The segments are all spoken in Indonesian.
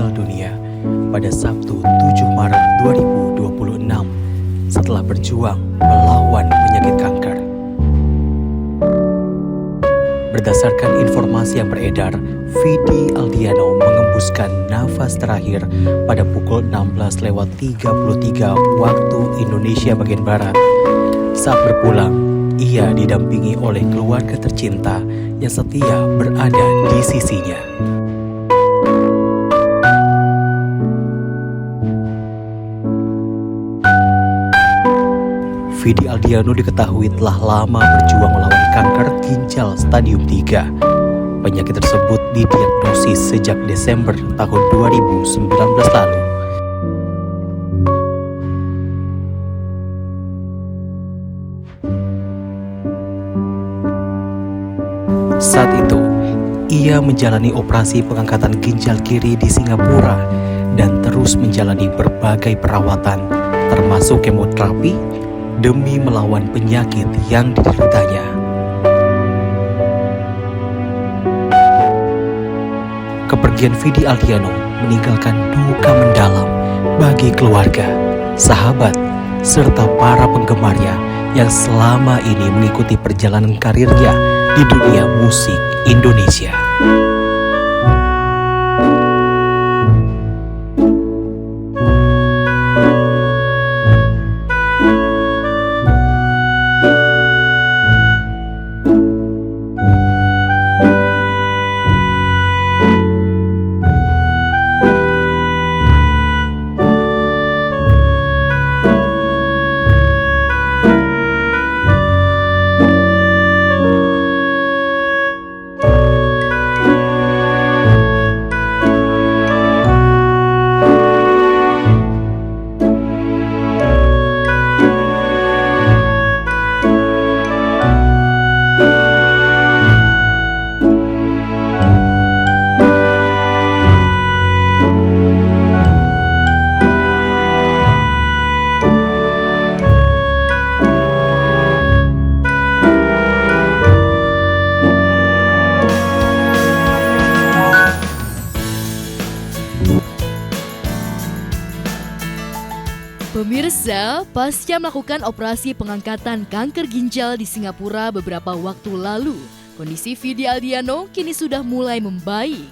meninggal dunia pada Sabtu 7 Maret 2026 setelah berjuang melawan penyakit kanker. Berdasarkan informasi yang beredar, Vidi Aldiano mengembuskan nafas terakhir pada pukul 16:33 waktu Indonesia bagian Barat. Saat berpulang, ia didampingi oleh keluarga tercinta yang setia berada di sisinya. Vidi Aldiano diketahui telah lama berjuang melawan kanker ginjal stadium 3. Penyakit tersebut didiagnosis sejak Desember tahun 2019 lalu. Saat itu, ia menjalani operasi pengangkatan ginjal kiri di Singapura dan terus menjalani berbagai perawatan, termasuk kemoterapi, demi melawan penyakit yang dideritanya. Kepergian Vidi Aldiano meninggalkan duka mendalam bagi keluarga, sahabat, serta para penggemarnya yang selama ini mengikuti perjalanan karirnya di dunia musik Indonesia. Pemirsa, pasca melakukan operasi pengangkatan kanker ginjal di Singapura beberapa waktu lalu, kondisi Vidi Aldiano kini sudah mulai membaik.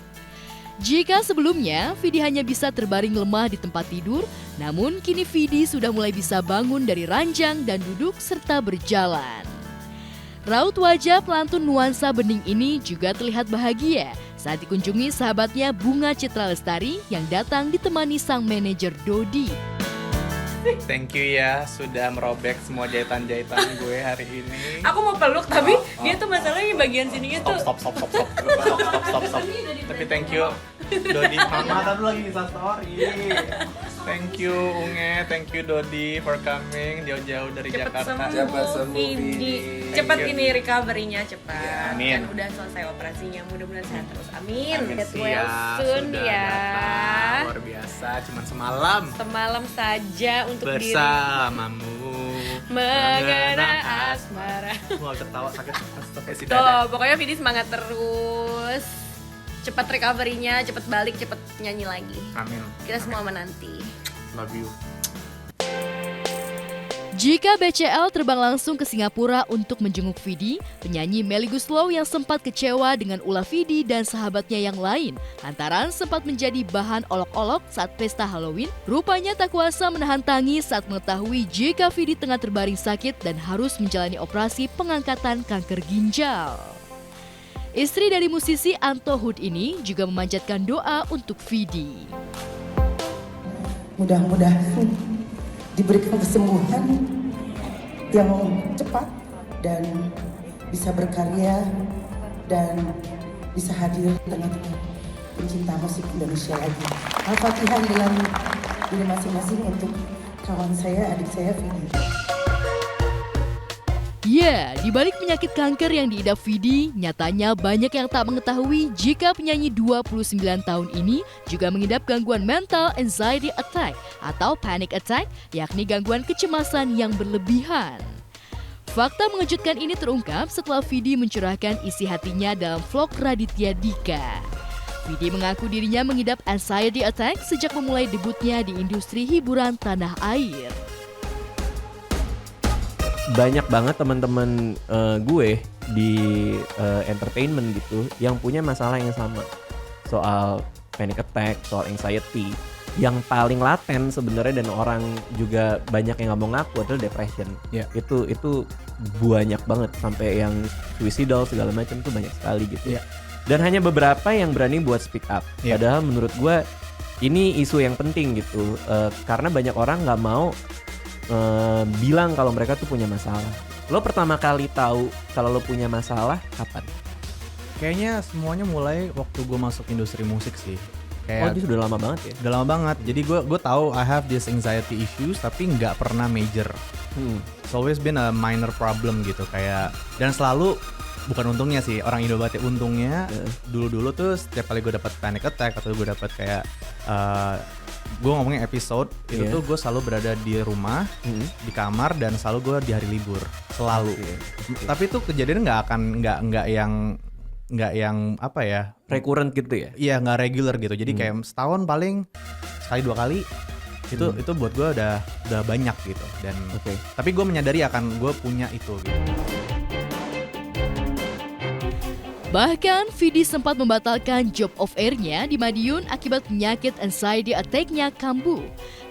Jika sebelumnya Vidi hanya bisa terbaring lemah di tempat tidur, namun kini Vidi sudah mulai bisa bangun dari ranjang dan duduk serta berjalan. Raut wajah pelantun nuansa bening ini juga terlihat bahagia saat dikunjungi sahabatnya Bunga Citra Lestari yang datang ditemani sang manajer Dodi. Thank you ya sudah merobek semua jahitan-jahitan gue hari ini. Aku mau peluk tapi dia tuh masalahnya bagian sininya tuh. Stop. Tapi thank you Dodi. Mama tadi lagi Insta story. Thank you Unge, thank you Dodi for coming jauh-jauh dari Jakarta. Cepet sembuh Vidi. Cepet ini recovery-nya cepat. Ya, amin. Kan udah selesai operasinya, mudah-mudahan sehat terus. Amin. Get Siap, well soon sudah ya. datang, luar biasa, cuman semalam Semalam saja untuk diri bersamamu mengenang asmara. Mau ketawa sakit si Tuh, dada. pokoknya Vidi semangat terus. Cepat recovery-nya, cepat balik, cepat nyanyi lagi. Amin. Kita semua menanti. Love you. Jika BCL terbang langsung ke Singapura untuk menjenguk Vidi, penyanyi Melly Goeslaw yang sempat kecewa dengan ulah Vidi dan sahabatnya yang lain lantaran sempat menjadi bahan olok-olok saat pesta Halloween, rupanya tak kuasa menahan tangis saat mengetahui jika Vidi tengah terbaring sakit dan harus menjalani operasi pengangkatan kanker ginjal. Istri dari musisi Anto Hood ini juga memanjatkan doa untuk Vidi. Mudah-mudahan diberikan kesembuhan yang cepat dan bisa berkarya dan bisa hadir di tengah-tengah pencinta musik Indonesia lagi. Al-Fatihah dalam diri masing-masing untuk kawan saya, adik saya Vidi. Ya, di balik penyakit kanker yang diidap Vidi, nyatanya banyak yang tak mengetahui jika penyanyi 29 tahun ini juga mengidap gangguan mental anxiety attack atau panic attack, yakni gangguan kecemasan yang berlebihan. Fakta mengejutkan ini terungkap setelah Vidi mencurahkan isi hatinya dalam vlog Raditya Dika. Vidi mengaku dirinya mengidap anxiety attack sejak memulai debutnya di industri hiburan tanah air. Banyak banget teman-teman gue di entertainment gitu yang punya masalah yang sama soal panic attack, soal anxiety. Yang paling laten sebenarnya dan orang juga banyak yang nggak mau ngaku adalah depression. Yeah. Itu banyak banget sampai yang suicidal segala macam tuh banyak sekali gitu. Yeah. Dan hanya beberapa yang berani buat speak up. Yeah. Padahal menurut gue ini isu yang penting gitu karena banyak orang nggak mau bilang kalau mereka tuh punya masalah. Lo pertama kali tahu kalau lo punya masalah kapan? Kayaknya semuanya mulai waktu gue masuk industri musik sih. Kayak Itu sudah lama banget ya? udah lama banget. Jadi gue tahu I have this anxiety issues tapi nggak pernah major. It's always been a minor problem gitu kayak, dan selalu bukan untungnya sih, orang Indo banget ya, untungnya dulu tuh setiap kali gue dapat panic attack atau gue dapat kayak gue ngomongin episode itu tuh gue selalu berada di rumah, di kamar, dan selalu gue di hari libur selalu. Tapi itu kejadian nggak yang apa ya, Recurrent gitu ya? iya nggak regular gitu. Jadi kayak setahun paling sekali 2 kali itu buat gue udah banyak gitu. Dan tapi gue menyadari akan gue punya itu gitu. Bahkan, Vidi sempat membatalkan job of air-nya di Madiun akibat penyakit anxiety attack-nya kambuh.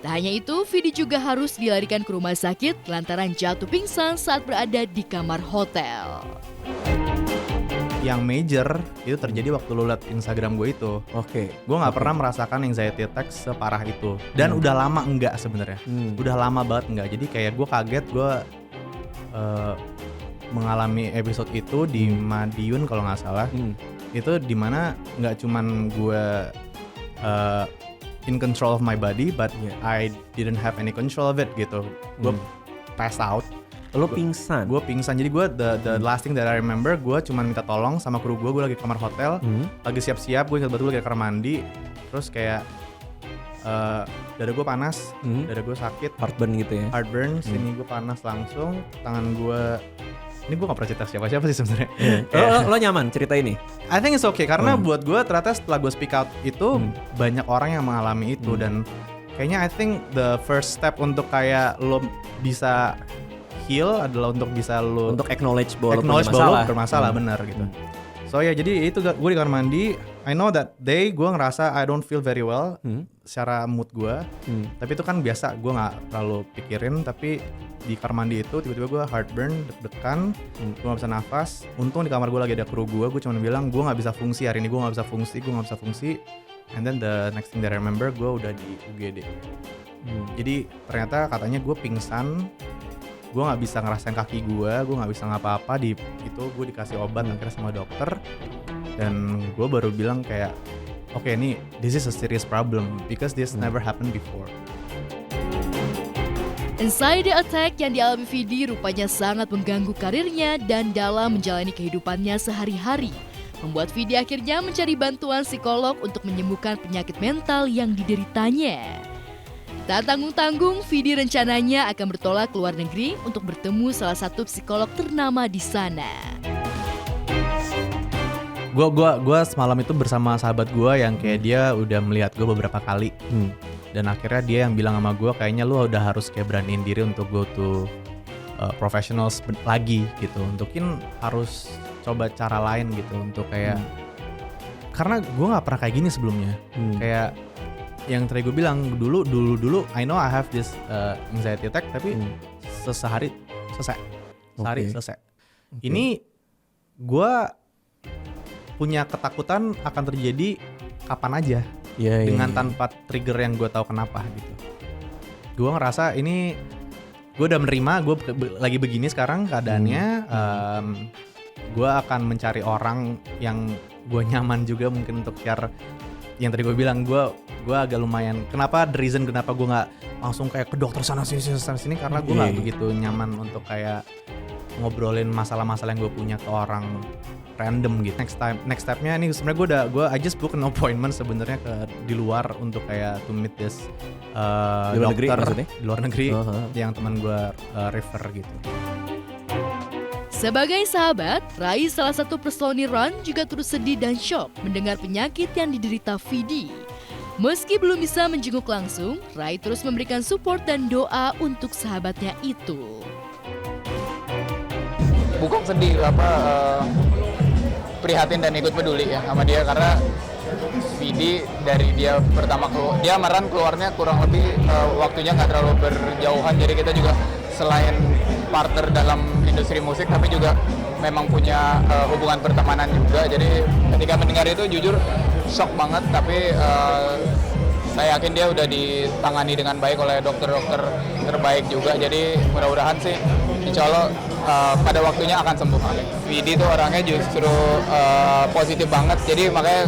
Tak hanya itu, Vidi juga harus dilarikan ke rumah sakit lantaran jatuh pingsan saat berada di kamar hotel. Yang major itu terjadi waktu lo liat Instagram gue itu. Gue nggak pernah merasakan anxiety attack separah itu. Dan udah lama enggak sebenarnya. Udah lama banget enggak. Jadi kayak gue kaget gue mengalami episode itu di Madiun kalau nggak salah. Itu dimana nggak cuman gue in control of my body, but I didn't have any control of it gitu. Gue pass out. Lo pingsan? Gue pingsan. Jadi gue the last thing that I remember, gue cuma minta tolong sama kru gue lagi di kamar hotel, lagi siap-siap, gue ingat betul lagi di kamar mandi, terus kayak dada gue panas, dada gue sakit, Heartburn gitu ya? heartburn, sini gue panas langsung, tangan gue, ini gue gak pernah cerita siapa-siapa sih sebenarnya. Lo nyaman cerita ini? I think it's okay karena buat gue ternyata setelah gue speak out itu banyak orang yang mengalami itu, dan kayaknya I think the first step untuk kayak lo bisa heal adalah untuk bisa lo Untuk acknowledge bahwa lo punya bahwa masalah. lo bermasalah, benar gitu. So ya, jadi itu gue di kamar mandi. I know that day gue ngerasa I don't feel very well secara mood gue. Tapi itu kan biasa, gue nggak terlalu pikirin. Tapi di kamar mandi itu tiba-tiba gue heartburn, deg-degan, gue nggak bisa nafas. Untung di kamar gue lagi ada kru gue cuma bilang gue nggak bisa fungsi hari ini, gue nggak bisa fungsi. And then the next thing that I remember, gue udah di UGD. Jadi ternyata katanya gue pingsan. Gue nggak bisa ngerasain kaki gue nggak bisa ngapa-apa. Di itu gue dikasih obat akhirnya sama dokter, dan gue baru bilang kayak okay, ini this is a serious problem because this never happened before. Anxiety attack yang dialami Vidi rupanya sangat mengganggu karirnya dan dalam menjalani kehidupannya sehari-hari, membuat Vidi akhirnya mencari bantuan psikolog untuk menyembuhkan penyakit mental yang dideritanya. Tak tanggung-tanggung, Vidi rencananya akan bertolak ke luar negeri untuk bertemu salah satu psikolog ternama di sana. Gue semalam itu bersama sahabat gue yang kayak dia udah melihat gue beberapa kali, dan akhirnya dia yang bilang sama gue kayaknya lu udah harus kayak beraniin diri untuk go to professionals lagi gitu, untukin harus coba cara lain gitu untuk kayak karena gue nggak pernah kayak gini sebelumnya. Kayak yang tadi gue bilang dulu I know I have this anxiety attack, tapi sehari selesai. Ini gue punya ketakutan akan terjadi kapan aja, dengan tanpa trigger yang gue tahu kenapa gitu. Gue ngerasa ini gue udah menerima, gue lagi begini sekarang keadaannya. Gue akan mencari orang yang gue nyaman juga mungkin untuk share. Yang tadi gue bilang gue agak lumayan. Kenapa the reason kenapa gue nggak langsung kayak ke dokter sana sini karena gue nggak begitu nyaman untuk kayak ngobrolin masalah-masalah yang gue punya ke orang random gitu. Next stepnya ini sebenarnya I just book an appointment sebenarnya di luar untuk kayak to meet this di luar negeri dokter maksudnya? di luar negeri yang teman gue refer gitu. Sebagai sahabat, Rai salah satu personil Run juga turut sedih dan shock mendengar penyakit yang diderita Vidi. Meski belum bisa menjenguk langsung, Rai terus memberikan support dan doa untuk sahabatnya itu. Bukan sedih prihatin dan ikut peduli ya sama dia, karena Vidi dari dia pertama keluar, dia Maran keluarnya kurang lebih waktunya nggak terlalu berjauhan, jadi kita juga selain partner dalam industri musik tapi juga memang punya hubungan pertemanan juga. Jadi ketika mendengar itu jujur shock banget, tapi saya yakin dia udah ditangani dengan baik oleh dokter-dokter terbaik juga. Jadi mudah-mudahan sih insya Allah pada waktunya akan sembuh. Vidi tuh orangnya justru positif banget, jadi makanya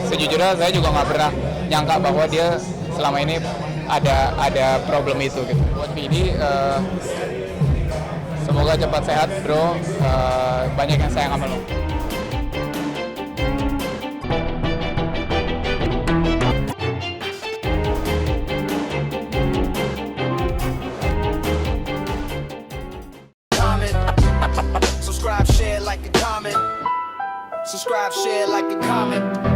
sejujurnya saya juga nggak pernah nyangka bahwa dia selama ini ada problem itu gitu. Buat Vidi semoga cepat sehat bro, banyak yang sayang sama lo. Subscribe, share, like a comment.